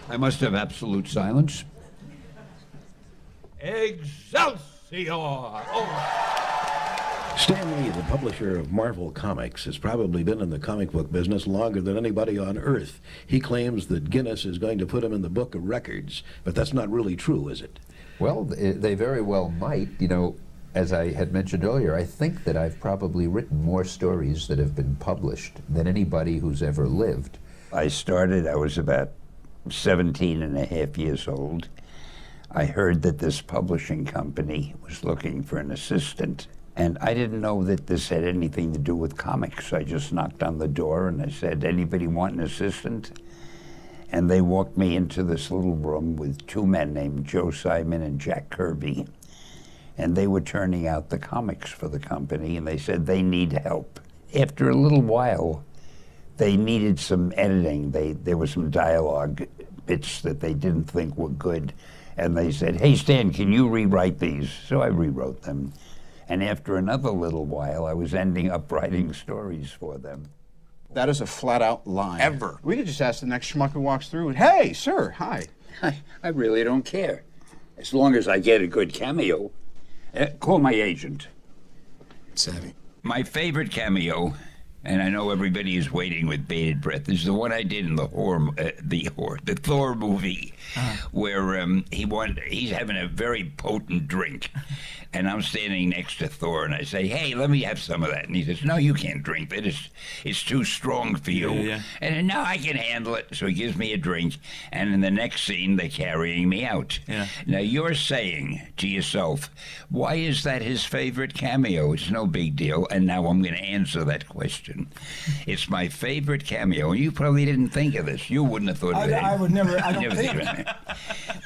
I must have absolute silence. Excelsior! Oh. Stan Lee, the publisher of Marvel Comics, has probably been in the comic book business longer than anybody on Earth. He claims that Guinness is going to put him in the book of records, but that's not really true, is it? Well, they very well might. You know, as I had mentioned earlier, I think that I've probably written more stories that have been published than anybody who's ever lived. I was about 17 and a half years old. I heard that this publishing company was looking for an assistant, and I didn't know that this had anything to do with comics. I just knocked on the door and I said, "Anybody want an assistant?" And they walked me into this little room with two men named Joe Simon and Jack Kirby, and they were turning out the comics for the company, and they said they need help. After a little while, they needed some editing. There was some dialogue bits that they didn't think were good. And they said, "Hey, Stan, can you rewrite these?" So I rewrote them. And after another little while, I was ending up writing stories for them. That is a flat-out lie. Ever. We could just ask the next schmuck who walks through, "Hey, sir, hi." I really don't care. As long as I get a good cameo. Call my agent. Savvy. My favorite cameo, and I know everybody is waiting with bated breath, is the one I did in the Thor movie, where he's having a very potent drink, and I'm standing next to Thor, and I say, "Hey, let me have some of that," and he says, "No, you can't drink that. It's too strong for you." Yeah. And no, I can handle it. So he gives me a drink, and in the next scene, they're carrying me out. Yeah. Now you're saying to yourself, why is that his favorite cameo? It's no big deal, and now I'm going to answer that question. It's my favorite cameo. You probably didn't think of this. You wouldn't have thought of it. I would never. I don't Never think. think of it.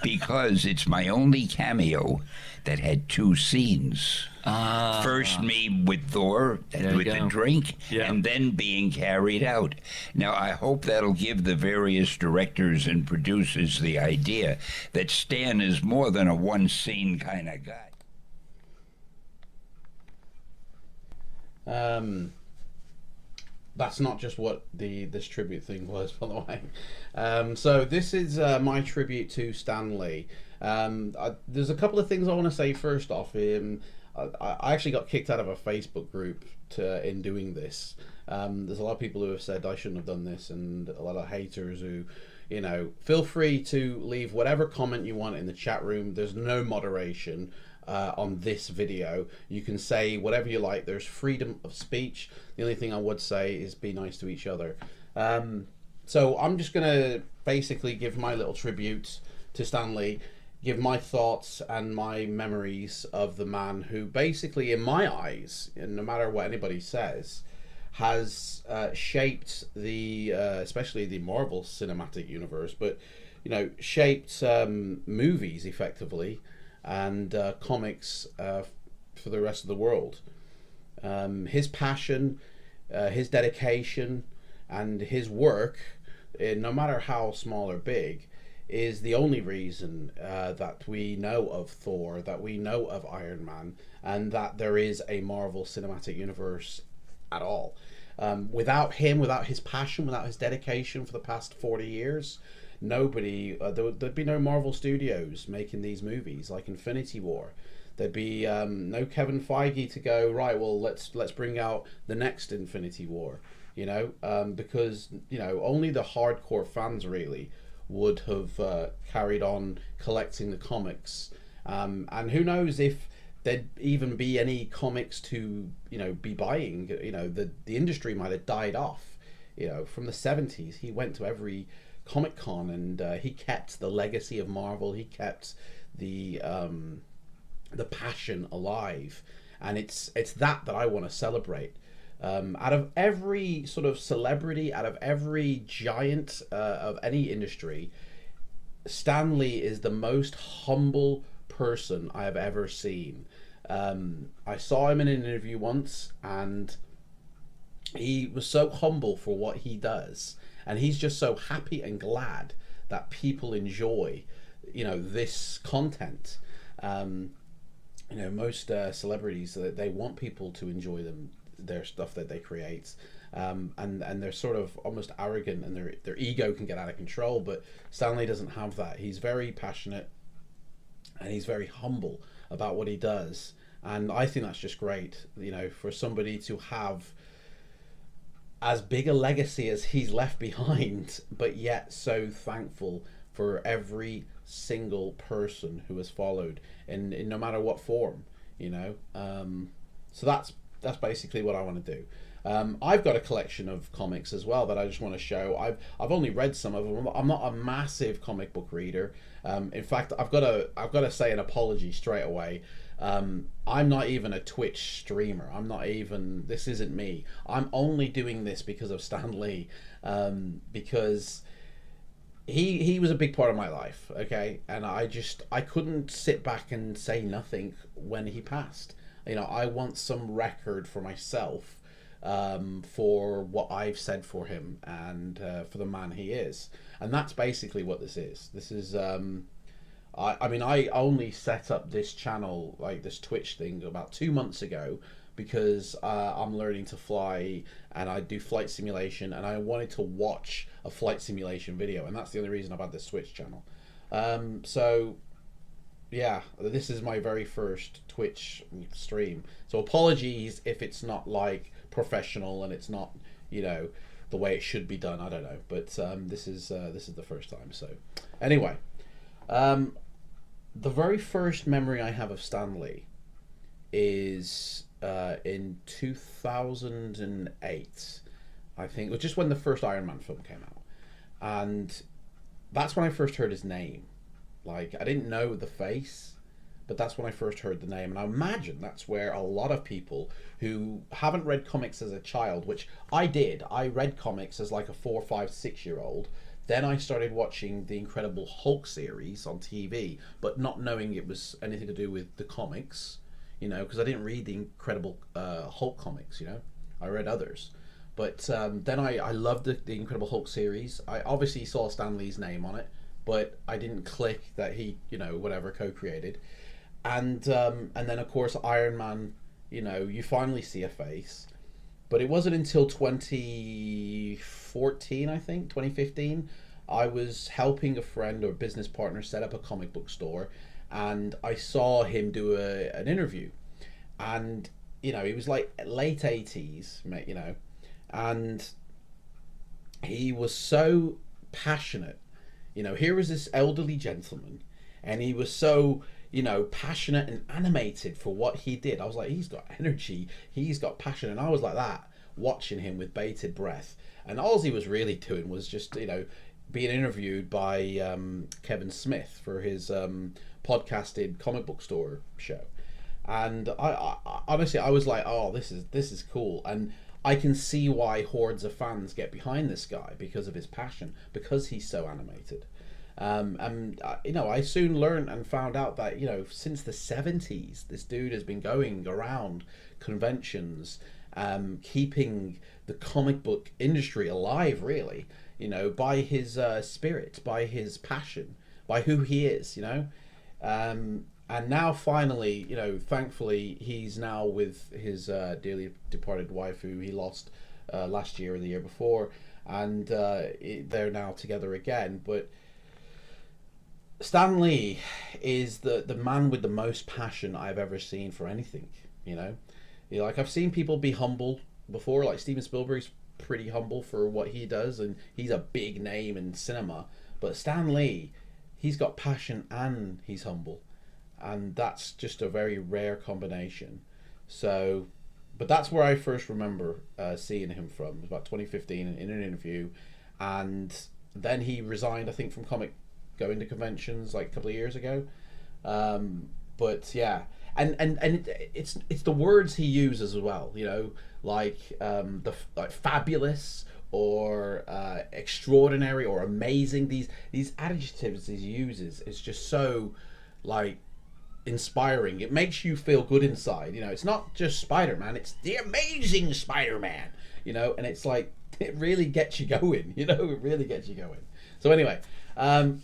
Because it's my only cameo that had two scenes. First, me with Thor with the drink, Yeah. and then being carried out. Now, I hope that'll give the various directors and producers the idea that Stan is more than a one-scene kind of guy. That's not just what this tribute thing was, by the way. So this is my tribute to Stan Lee. There's a couple of things I want to say first off. I actually got kicked out of a Facebook group in doing this. There's a lot of people who have said I shouldn't have done this, and a lot of haters who, feel free to leave whatever comment you want in the chat room. There's no moderation on this video. You can say whatever you like. There's freedom of speech. The only thing I would say is be nice to each other. So I'm just gonna basically give my little tribute to Stan Lee, give my thoughts and my memories of the man who basically, in my eyes, and no matter what anybody says, has shaped especially the Marvel Cinematic Universe, but shaped movies effectively, and comics for the rest of the world. His passion, his dedication, and his work, no matter how small or big, is the only reason that we know of Thor, that we know of Iron Man, and that there is a Marvel Cinematic Universe at all. Without him, without his passion, without his dedication for the past 40 years, there'd be no Marvel Studios making these movies like Infinity War. There'd be no Kevin Feige to go, right, well, let's bring out the next Infinity War, because only the hardcore fans really would have carried on collecting the comics, and who knows if there'd even be any comics to be buying. The industry might have died off. From the 70s, he went to every Comic Con, and he kept the legacy of Marvel. He kept the passion alive, and it's that I want to celebrate. Out of every sort of celebrity, out of every giant of any industry, Stan Lee is the most humble person I have ever seen. I saw him in an interview once, and he was so humble for what he does, and he's just so happy and glad that people enjoy this content. Most celebrities, they want people to enjoy their stuff that they create, and they're sort of almost arrogant, and their ego can get out of control. But Stanley doesn't have that. He's very passionate, and he's very humble about what he does, and I think that's just great. You know, for somebody to have as big a legacy as he's left behind, but yet so thankful for every single person who has followed in no matter what form, you know. So that's basically what I want to do. I've got a collection of comics as well that I just want to show. I've only read some of them. I'm not a massive comic book reader. In fact, I've got to say an apology straight away. I'm not even a Twitch streamer. This isn't me. I'm only doing this because of Stan Lee, because he was a big part of my life, okay? And I couldn't sit back and say nothing when he passed. You know, I want some record for myself, for what I've said for him, and for the man he is. And that's basically what this is. This is, I mean, I only set up this channel, like this Twitch thing, about 2 months ago, because I'm learning to fly, and I do flight simulation, and I wanted to watch a flight simulation video, and that's the only reason I've had this Twitch channel. So yeah, this is my very first Twitch stream, so apologies if it's not like professional and it's not, you know, the way it should be done. I don't know, but this is the first time. So anyway, the very first memory I have of Stan Lee is in 2008, I think, which is when the first Iron Man film came out, and that's when I first heard his name. Like, I didn't know the face, but that's when I first heard the name, and I imagine that's where a lot of people who haven't read comics as a child, which I did. I read comics as like a 4, 5, 6-year-old. Then I started watching the Incredible Hulk series on TV, but not knowing it was anything to do with the comics, you know, because I didn't read the Incredible Hulk comics, you know. I read others. But then I loved the Incredible Hulk series. I obviously saw Stan Lee's name on it, but I didn't click that he, you know, whatever, co-created. And then, of course, Iron Man, you know, you finally see a face. But it wasn't until 2014, I think, 2015, I was helping a friend or business partner set up a comic book store, and I saw him do an interview. And, you know, he was like late 80s, you know, and he was so passionate. You know, here was this elderly gentleman, and he was so, you know, passionate and animated for what he did. I was like, he's got energy, he's got passion, and I was like that, watching him with bated breath. And all he was really doing was just, you know, being interviewed by Kevin Smith for his podcasted comic book store show. And I honestly, I was like, oh, this is cool. And I can see why hordes of fans get behind this guy, because of his passion, because he's so animated. And you know, I soon learned and found out that, you know, since the 70s, this dude has been going around conventions, keeping the comic book industry alive, really, you know, by his spirit, by his passion, by who he is, you know. And now finally, you know, thankfully, he's now with his dearly departed wife, who he lost last year or the year before, and they're now together again. But Stan Lee is the man with the most passion I've ever seen for anything, you know. Like, I've seen people be humble before, like Steven Spielberg's pretty humble for what he does, and he's a big name in cinema. But Stan Lee, he's got passion and he's humble, and that's just a very rare combination. So, but that's where I first remember seeing him from. It was about 2015 in an interview, and then he resigned, I think, from going to conventions like a couple of years ago. But yeah, and it's the words he uses as well, you know, like like fabulous or extraordinary or amazing. These adjectives he uses is just so, like, inspiring. It makes you feel good inside, you know. It's not just Spider-Man, it's the amazing Spider-Man, you know. And it's like, it really gets you going, you know. It really gets you going. So anyway, as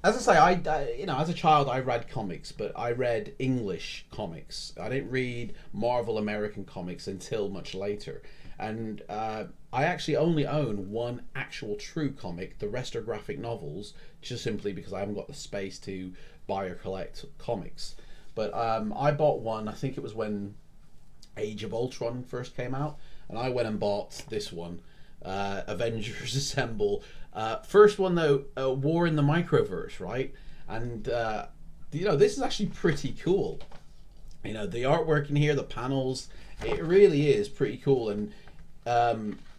I say, I you know, as a child I read comics, but I read English comics. I didn't read Marvel American comics until much later. And I actually only own one actual true comic. The rest are graphic novels, just simply because I haven't got the space to buy or collect comics. But I bought one. I think it was when Age of Ultron first came out, and I went and bought this one, Avengers Assemble. First one though, War in the Microverse, right? And this is actually pretty cool. The artwork in here, the panels, it really is pretty cool. And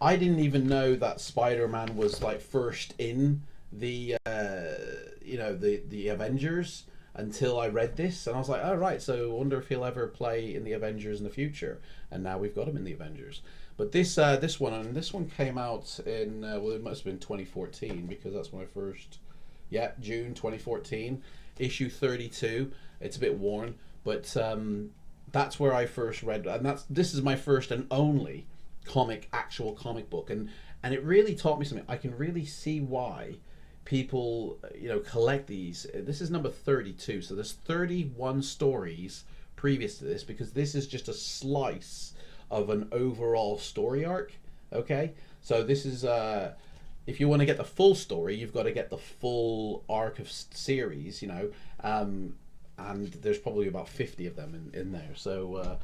I didn't even know that Spider-Man was like first in the the Avengers until I read this, and I was like, oh right, so I wonder if he'll ever play in the Avengers in the future. And now we've got him in the Avengers. But this one came out in it must have been 2014, because that's when I first, June 2014, issue 32. It's a bit worn, but that's where I first read, and this is my first and only actual comic book, and it really taught me something. I can really see why people collect these. This is number 32, so there's 31 stories previous to this, because this is just a slice of an overall story arc. Okay, so this is if you want to get the full story, you've got to get the full arc of series, and there's probably about 50 of them in there. So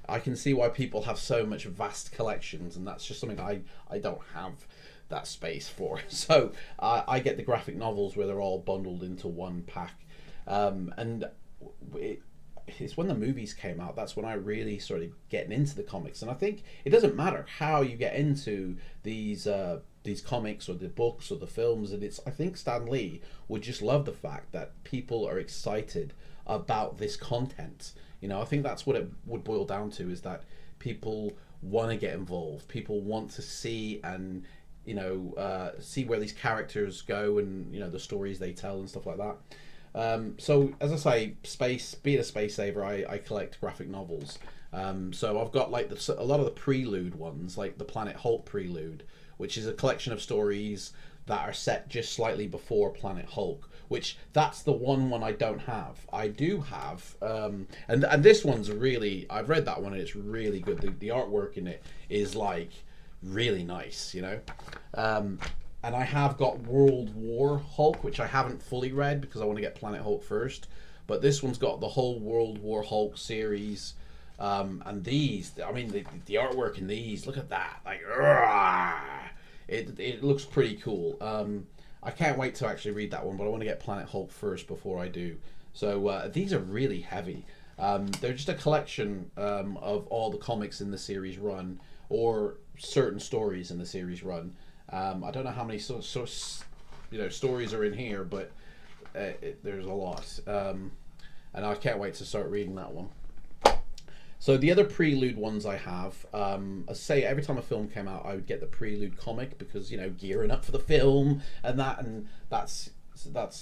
I can see why people have so much vast collections, and that's just something I don't have that space for. So I get the graphic novels where they're all bundled into one pack, and it's when the movies came out, that's when I really started getting into the comics. And I think it doesn't matter how you get into these comics or the books or the films, and I think Stan Lee would just love the fact that people are excited about this content. I think that's what it would boil down to, is that people want to get involved. People want to see and see where these characters go, and the stories they tell and stuff like that. So as I say, being a space saver, I collect graphic novels. So I've got like a lot of the prelude ones, like the Planet Hulk prelude, which is a collection of stories that are set just slightly before Planet Hulk, which that's the one I don't have. I do have, and this one's really, I've read that one and it's really good. The artwork in it is like really nice, and I have got World War Hulk, which I haven't fully read because I want to get Planet Hulk first. But this one's got the whole World War Hulk series, and these, I mean, the artwork in these, look at that, like, it looks pretty cool. I can't wait to actually read that one, but I want to get Planet Hulk first before I do. So these are really heavy. They're just a collection of all the comics in the series run, or certain stories in the series run. I don't know how many stories are in here, but there's a lot, and I can't wait to start reading that one. So the other prelude ones I have, I say every time a film came out, I would get the prelude comic, because gearing up for the film and that's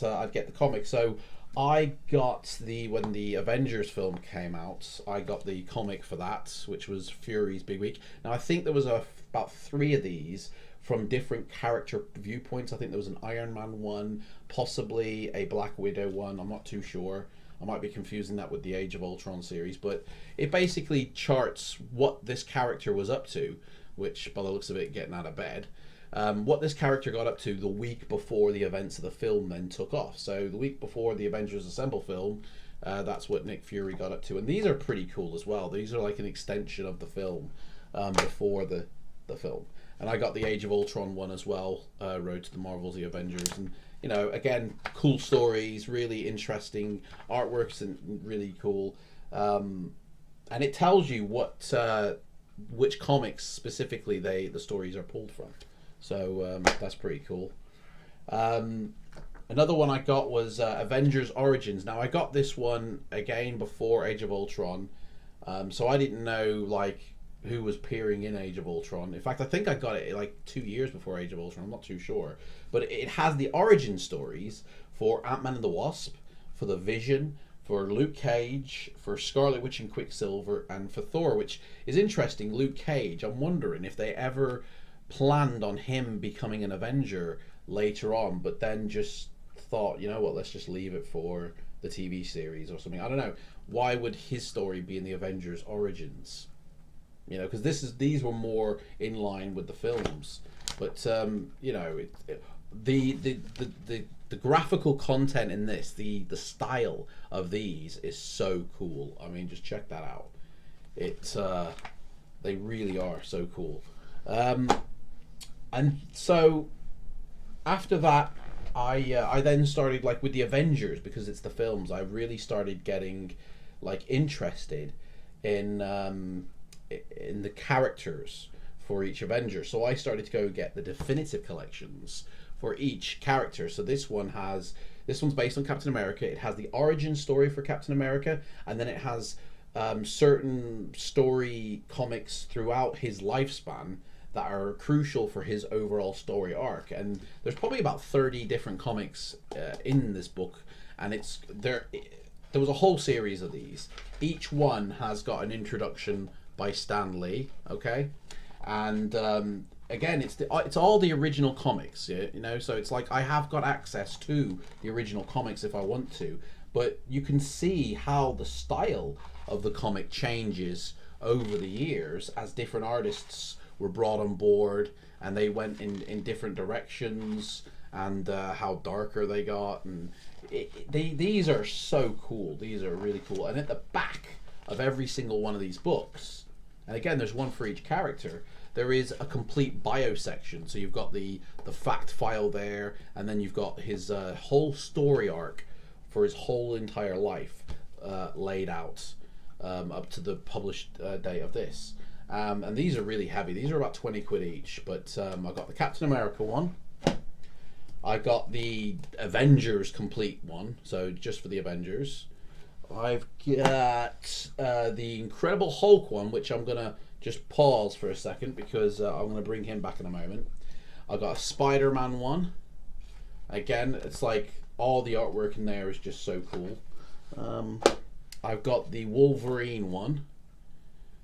I'd get the comic. So I got when the Avengers film came out, I got the comic for that, which was Fury's Big Week. Now I think there was about 3 of these from different character viewpoints. I think there was an Iron Man one, possibly a Black Widow one. I'm not too sure. I might be confusing that with the Age of Ultron series, but it basically charts what this character was up to, which by the looks of it, getting out of bed, what this character got up to the week before the events of the film then took off. So the week before the Avengers Assemble film, that's what Nick Fury got up to. And these are pretty cool as well. These are like an extension of the film before the film. And I got the Age of Ultron one as well, Road to the Marvels, the Avengers. And, again, cool stories, really interesting artworks, and really cool. And it tells you which comics specifically the stories are pulled from. So that's pretty cool. Another one I got was Avengers Origins. Now, I got this one, again, before Age of Ultron. So I didn't know, who was appearing in Age of Ultron. In fact, I think I got it 2 years before Age of Ultron. I'm not too sure. But it has the origin stories for Ant-Man and the Wasp, for the Vision, for Luke Cage, for Scarlet Witch and Quicksilver, and for Thor, which is interesting. Luke Cage, I'm wondering if they ever planned on him becoming an Avenger later on, but then just thought, let's just leave it for the TV series or something. I don't know. Why would his story be in the Avengers Origins? you know, because these were more in line with the films. But you know, the graphical content in this, the style of these is so cool. I mean, just check that out. It's they really are so cool. And so after that, I then started like with the Avengers, because it's the films. I really started getting like interested in the characters for each Avenger. So I started to go get the definitive collections for each character. So this one's based on Captain America. It has the origin story for Captain America, and then it has certain story comics throughout his lifespan that are crucial for his overall story arc. And there's probably about 30 different comics in this book, and there was a whole series of these. Each one has got an introduction by Stan Lee, okay? And again, it's all the original comics, you know, so it's like I have got access to the original comics if I want to, but you can see how the style of the comic changes over the years as different artists were brought on board and they went in different directions, and how darker they got. And these are so cool. These are really cool. And at the back of every single one of these books, and again, there's one for each character, there is a complete bio section. So you've got the fact file there, and then you've got his whole story arc for his whole entire life laid out up to the published date of this. And these are really heavy. These are about 20 quid each, but I got the Captain America one. I got the Avengers complete one, so just for the Avengers. I've got the Incredible Hulk one, which I'm going to just pause for a second because I'm going to bring him back in a moment. I've got a Spider-Man one. Again, it's like all the artwork in there is just so cool. I've got the Wolverine one.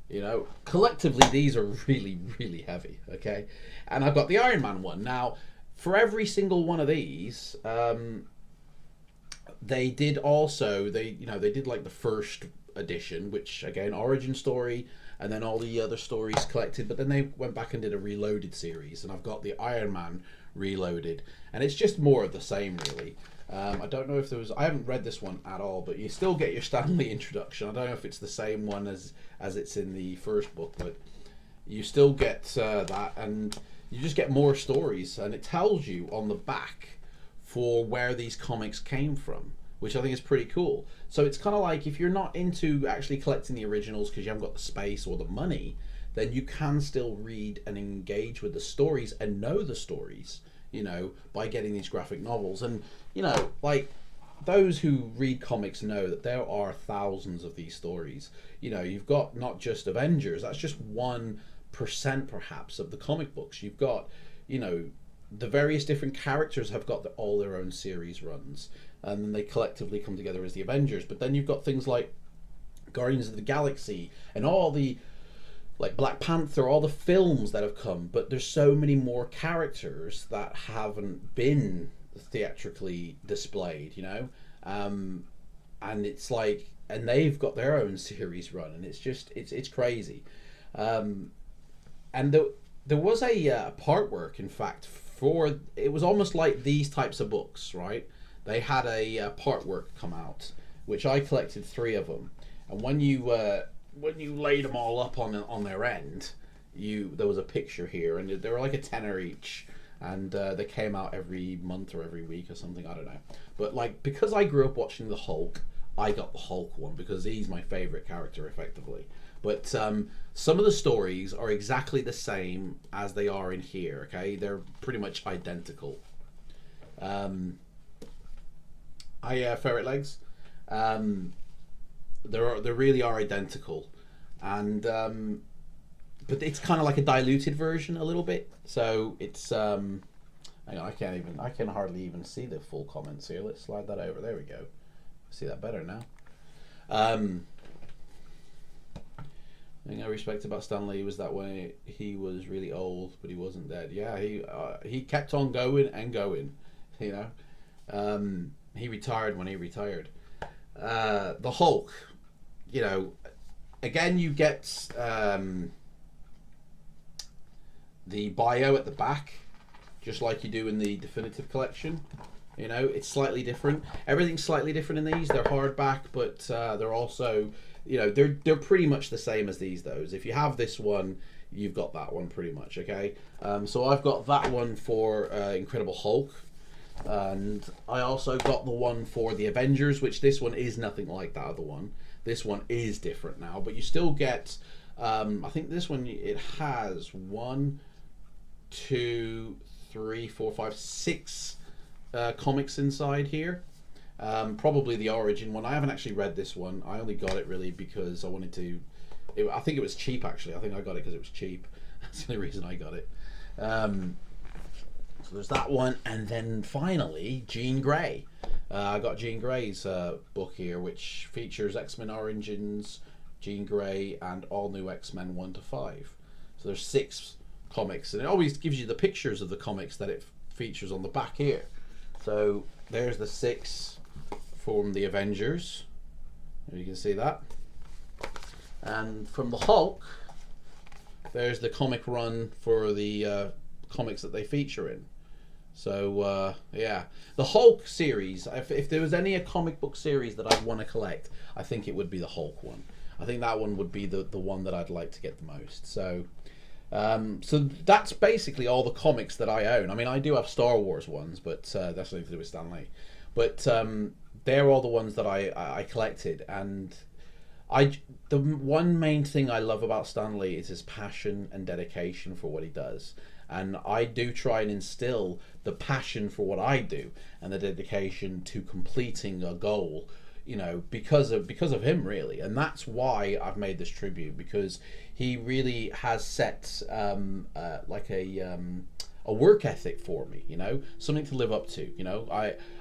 You know, collectively these are really, really heavy, okay? And I've got the Iron Man one. Now, for every single one of these, they did like the first edition, which again, origin story, and then all the other stories collected, but then they went back and did a reloaded series, and I've got the Iron Man reloaded, and it's just more of the same, really. I don't know if I haven't read this one at all, but you still get your Stanley introduction. I don't know if it's the same one as it's in the first book, but you still get that, and you just get more stories, and it tells you on the back for where these comics came from, which I think is pretty cool. So it's kind of like, if you're not into actually collecting the originals because you haven't got the space or the money, then you can still read and engage with the stories and know the stories, you know, by getting these graphic novels. And, you know, like, those who read comics know that there are thousands of these stories. You know, you've got not just Avengers, that's just 1% perhaps of the comic books. You've got, you know, the various different characters have got all their own series runs, and then they collectively come together as the Avengers. But then you've got things like Guardians of the Galaxy and all the, like, Black Panther, all the films that have come, but there's so many more characters that haven't been theatrically displayed, you know, and it's like, and they've got their own series run, and it's just, it's crazy. And there was a part work, in fact, for, it was almost like these types of books, right? They had a part work come out, which I collected 3 of them, and when you laid them all up on their end, there was a picture here, and they were like a tenner each, and they came out every month or every week or something, I don't know. But like, because I grew up watching the Hulk, I got the Hulk one because he's my favorite character, effectively. But some of the stories are exactly the same as they are in here, okay? They're pretty much identical. Ferret Legs. They really are identical, and but it's kind of like a diluted version a little bit. So it's hang on, I can hardly even see the full comments here. Let's slide that over. There we go. See that better now. The thing I respect about Stanley was that when he was really old, but he wasn't dead. Yeah, he kept on going and going. You know, he retired when he retired. The Hulk, you know, again, you get the bio at the back, just like you do in the definitive collection. You know, it's slightly different. Everything's slightly different in these. They're hardback, but they're also, you know, they're pretty much the same as those. If you have this one, you've got that one pretty much, okay? So I've got that one for Incredible Hulk, and I also got the one for the Avengers, which this one is nothing like that other one. This one is different now, but you still get, I think this one, it has 1, 2, 3, 4, 5, 6 comics inside here. Probably the Origin one. I haven't actually read this one. I only got it really because I wanted to. I think it was cheap actually. I think I got it because it was cheap. That's the only reason I got it. So there's that one, and then finally Jean Grey. I got Jean Grey's book here, which features X-Men Origins, Jean Grey, and all new X-Men 1 to 5. So there's 6 comics, and it always gives you the pictures of the comics that it features on the back here. So there's the 6 from the Avengers. You can see that. And from the Hulk, there's the comic run for the comics that they feature in. So yeah, the Hulk series. If there was any comic book series that I'd want to collect, I think it would be the Hulk one. I think that one would be the one that I'd like to get the most. So so that's basically all the comics that I own. I mean, I do have Star Wars ones, but that's nothing to do with Stanley. But they're all the ones that I collected, and the one main thing I love about Stanley is his passion and dedication for what he does. And I do try and instill the passion for what I do and the dedication to completing a goal, you know, because of him really. And that's why I've made this tribute, because he really has set like a work ethic for me, you know, something to live up to. You know,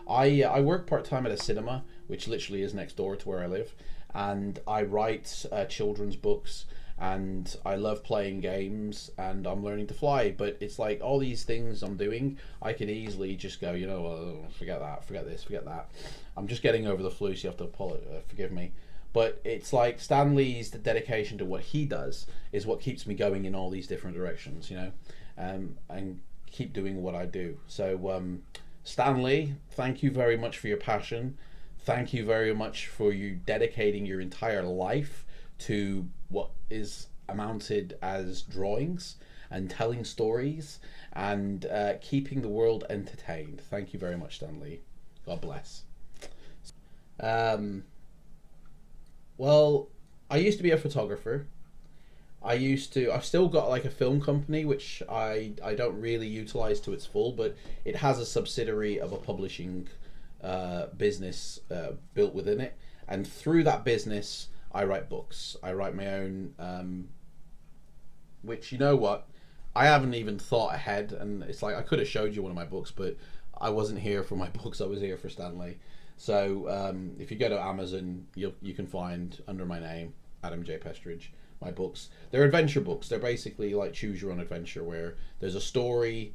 I work part-time at a cinema, which literally is next door to where I live, and I write children's books, and I love playing games, and I'm learning to fly. But it's like all these things I'm doing, I can easily just go, you know, forget that, forget this, forget that. I'm just getting over the flu, so you have to forgive me. But it's like Stanley's dedication to what he does is what keeps me going in all these different directions, you know, and keep doing what I do. So Stanley, thank you very much for your passion. Thank you very much for you dedicating your entire life to what is amounted as drawings and telling stories and keeping the world entertained. Thank you very much, Stanley. God bless. Well, I used to be a photographer. I've still got like a film company, which I don't really utilize to its full, but it has a subsidiary of a publishing business built within it. And through that business, I write books. I write my own, which, you know what, I haven't even thought ahead. And it's like, I could have showed you one of my books, but I wasn't here for my books. I was here for Stanley. So if you go to Amazon, you can find under my name, Adam J. Pestridge, my books. They're adventure books. They're basically like choose your own adventure, where there's a story,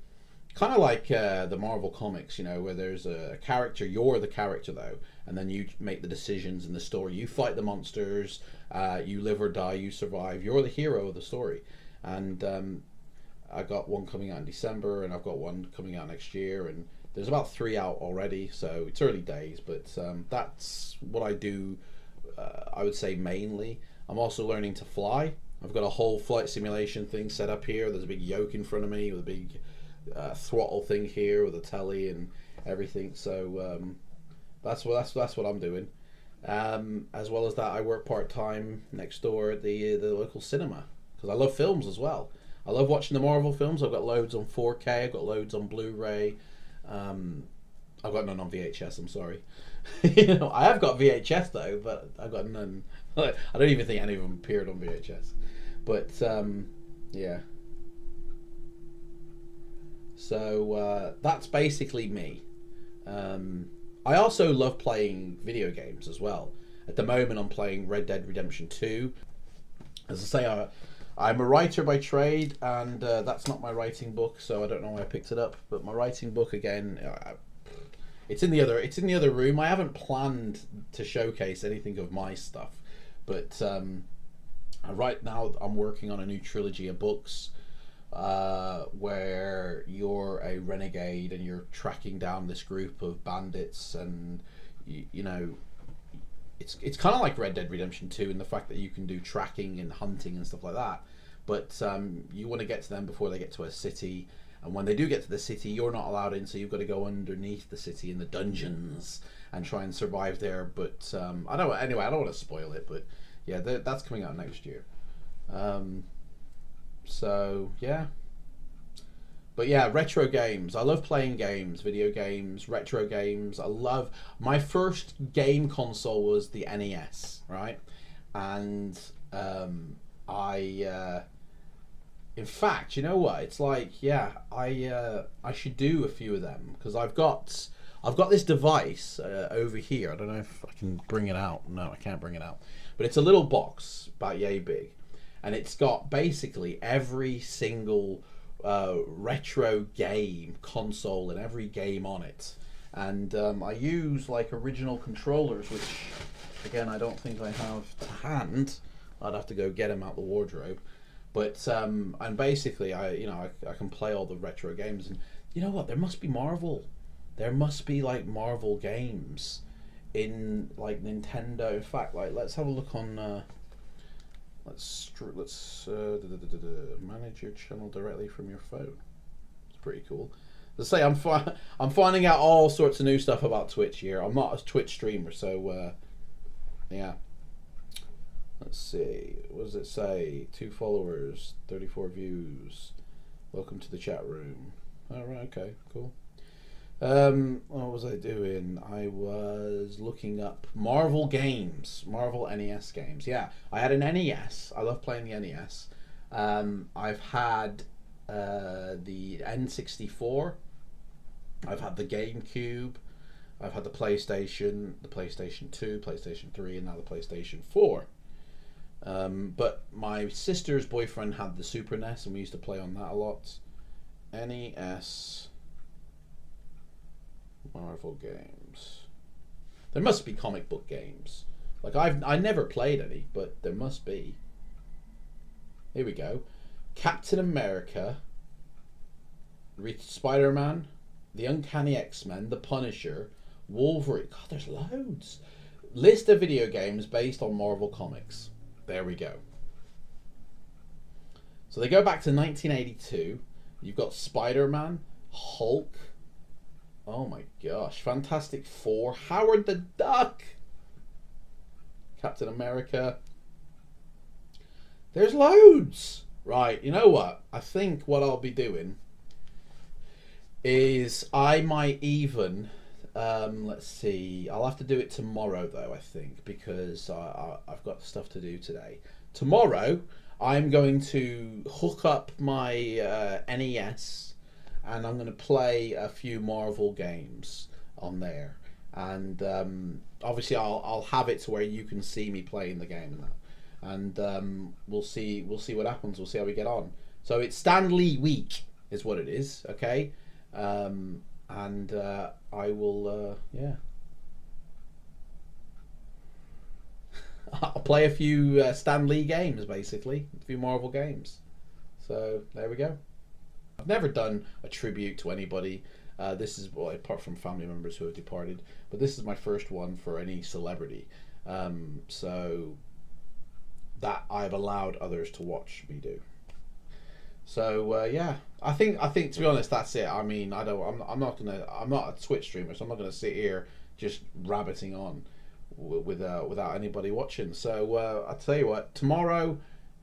kind of like the Marvel comics, you know, where there's a character. You're the character though, and then you make the decisions in the story. You fight the monsters, you live or die, you survive. You're the hero of the story. And I got one coming out in December, and I've got one coming out next year, and there's about 3 out already, so it's early days, but that's what I do, I would say mainly. I'm also learning to fly. I've got a whole flight simulation thing set up here. There's a big yoke in front of me with a big throttle thing here with a telly and everything. So that's what I'm doing. As well as that, I work part-time next door at the local cinema, because I love films as well. I love watching the Marvel films. I've got loads on 4K. I've got loads on Blu-ray. I've got none on VHS, I'm sorry. You know, I have got VHS though, but I've got none. I don't even think any of them appeared on VHS. But yeah. So that's basically me. I also love playing video games as well. At the moment I'm playing Red Dead Redemption 2. As I say, I'm a writer by trade, and that's not my writing book, so I don't know why I picked it up. But my writing book, again, it's in the other room. I haven't planned to showcase anything of my stuff, but right now I'm working on a new trilogy of books where you're a renegade and you're tracking down this group of bandits, and you know, it's kind of like Red Dead Redemption 2 in the fact that you can do tracking and hunting and stuff like that, but you want to get to them before they get to a city, and when they do get to the city, you're not allowed in, so you've got to go underneath the city in the dungeons and try and survive there. But I don't want to spoil it, but yeah, that's coming out next year. So yeah, but yeah, retro games. I love playing games, video games, retro games. I love, my first game console was the NES, right? And in fact, you know what? It's like, yeah, I should do a few of them, because I've got this device over here. I don't know if I can bring it out. No, I can't bring it out. But it's a little box about yay big, and it's got basically every single retro game console and every game on it. And I use like original controllers, which again I don't think I have to hand. I'd have to go get them out the wardrobe. But and basically I can play all the retro games. And you know what? There must be Marvel. There must be like Marvel games in like Nintendo. In fact, like let's have a look on. Let's manage your channel directly from your phone. It's pretty cool. Let's say I'm finding out all sorts of new stuff about Twitch here. I'm not a Twitch streamer, so yeah. Let's see. What does it say? 2 followers, 34 views. Welcome to the chat room. All right. Okay. Cool. What was I doing? I was looking up Marvel games, Marvel NES games. Yeah, I had an NES. I love playing the NES. I've had the N64. I've had the GameCube. I've had the PlayStation 2, PlayStation 3, and now the PlayStation 4. But my sister's boyfriend had the Super NES, and we used to play on that a lot. NES Marvel games. There must be comic book games. Like I never played any, but there must be. Here we go. Captain America, Spider-Man, The Uncanny X-Men, The Punisher, Wolverine. God, there's loads. List of video games based on Marvel comics. There we go. So they go back to 1982. You've got Spider-Man, Hulk. Oh my gosh. Fantastic Four. Howard the Duck. Captain America. There's loads. Right, you know what? I think what I'll be doing is I might even... let's see. I'll have to do it tomorrow though, I think, because I've got stuff to do today. Tomorrow, I'm going to hook up my NES, and I'm going to play a few Marvel games on there. And obviously, I'll have it to where you can see me playing the game and that. And we'll see what happens. We'll see how we get on. So it's Stanley Week, is what it is. Okay. And I will, yeah. I'll play a few Stan Lee games, basically. A few Marvel games. So, there we go. I've never done a tribute to anybody. This is, well, apart from family members who have departed. But this is my first one for any celebrity. So, that I've allowed others to watch me do. So yeah, I think to be honest, that's it. I mean, I'm not a Twitch streamer, so I'm not gonna sit here just rabbiting on without anybody watching. So I'll tell you what, tomorrow,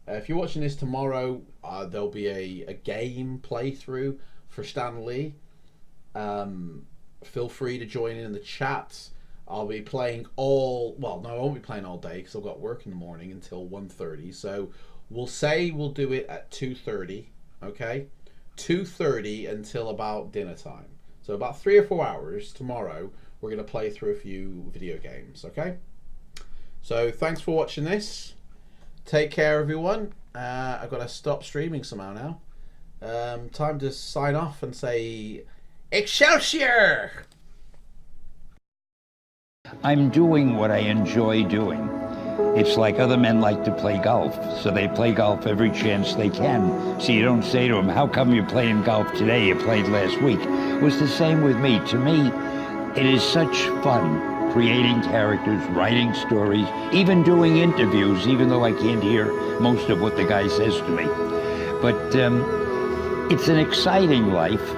if you're watching this tomorrow, there'll be a game playthrough for Stan Lee. Feel free to join in the chat. I'll be playing I won't be playing all day because I've got work in the morning until 1:30. So we'll do it at 2:30. Okay, 2:30 until about dinner time. So about 3 or 4 hours tomorrow, we're going to play through a few video games. Okay, so thanks for watching this. Take care, everyone. I've got to stop streaming somehow now. Time to sign off and say Excelsior! I'm doing what I enjoy doing. It's like other men like to play golf, so they play golf every chance they can. So you don't say to them, how come you're playing golf today? You played last week. It was the same with me. To me, it is such fun creating characters, writing stories, even doing interviews, even though I can't hear most of what the guy says to me. But it's an exciting life,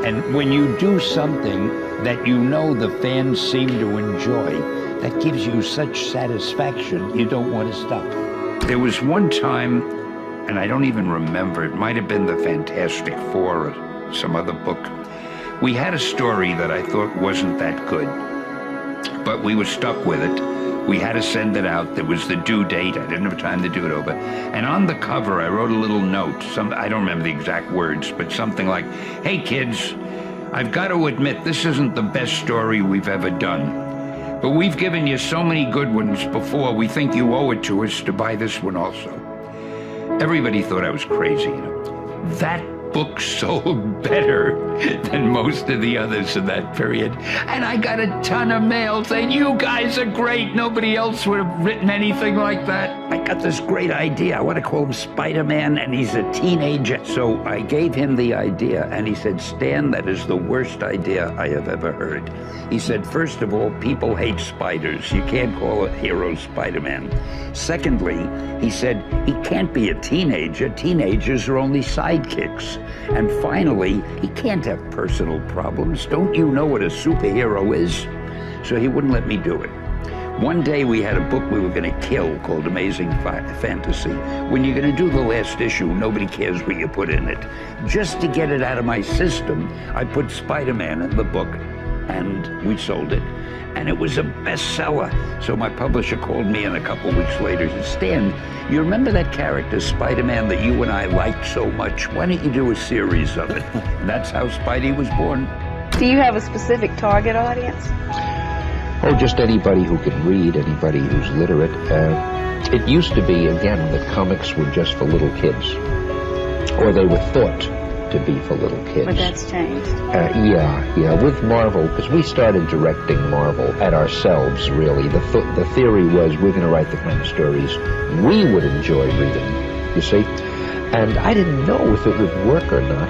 and when you do something that you know the fans seem to enjoy, that gives you such satisfaction, you don't want to stop. There was one time, and I don't even remember, it might have been the Fantastic Four or some other book. We had a story that I thought wasn't that good, but we were stuck with it. We had to send it out. There was the due date. I didn't have time to do it over. And on the cover, I wrote a little note. I don't remember the exact words, but something like, hey kids, I've got to admit this isn't the best story we've ever done. But we've given you so many good ones before, we think you owe it to us to buy this one also. Everybody thought I was crazy, you know. That book sold better than most of the others in that period. And I got a ton of mail saying, you guys are great. Nobody else would have written anything like that. I got this great idea. I want to call him Spider-Man, and he's a teenager. So I gave him the idea, and he said, Stan, that is the worst idea I have ever heard. He said, first of all, people hate spiders. You can't call a hero Spider-Man. Secondly, he said, he can't be a teenager. Teenagers are only sidekicks. And finally, he can't have personal problems. Don't you know what a superhero is? So he wouldn't let me do it. One day we had a book we were going to kill called Amazing Fantasy. When you're going to do the last issue, nobody cares what you put in it. Just to get it out of my system, I put Spider-Man in the book, and we sold it. And it was a bestseller. So my publisher called me in a couple weeks later and said, Stan, you remember that character, Spider-Man, that you and I liked so much? Why don't you do a series of it? And that's how Spidey was born. Do you have a specific target audience? Oh, just anybody who can read, anybody who's literate. It used to be, again, that comics were just for little kids. Or they were thought to be for little kids. But that's changed. Yeah. With Marvel, because we started directing Marvel at ourselves, really. The theory was we're going to write the kind of stories we would enjoy reading, you see. And I didn't know if it would work or not,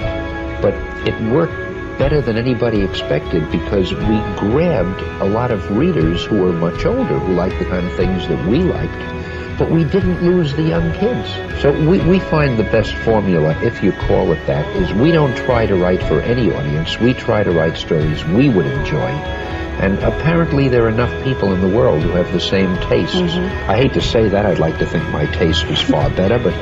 but it worked better than anybody expected because we grabbed a lot of readers who were much older, who liked the kind of things that we liked. But we didn't lose the young kids. So we find the best formula, if you call it that, is we don't try to write for any audience. We try to write stories we would enjoy. And apparently there are enough people in the world who have the same tastes. I hate to say that. I'd like to think my taste was far better, but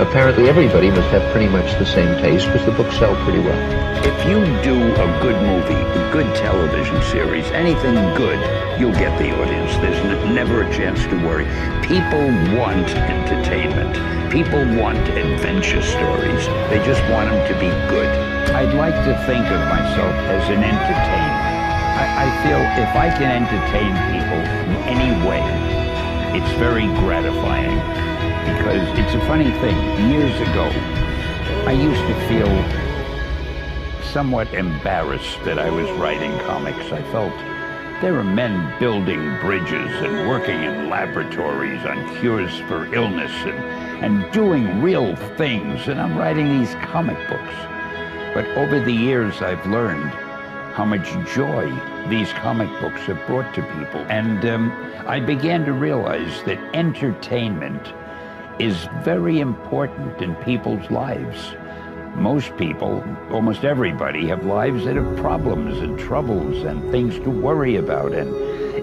apparently everybody must have pretty much the same taste because the books sell pretty well. If you do a good movie, a good television series, anything good, you'll get the audience. There's never a chance to worry. People want entertainment. People want adventure stories. They just want them to be good. I'd like to think of myself as an entertainer. I feel if I can entertain people in any way, it's very gratifying. Because it's a funny thing. Years ago, I used to feel somewhat embarrassed that I was writing comics. I felt there are men building bridges and working in laboratories on cures for illness and doing real things, and I'm writing these comic books. But over the years, I've learned how much joy these comic books have brought to people. And I began to realize that entertainment is very important in people's lives. Most people, almost everybody, have lives that have problems and troubles and things to worry about. And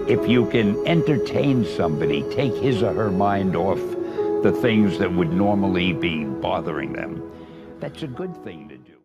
if you can entertain somebody, take his or her mind off the things that would normally be bothering them, that's a good thing to do.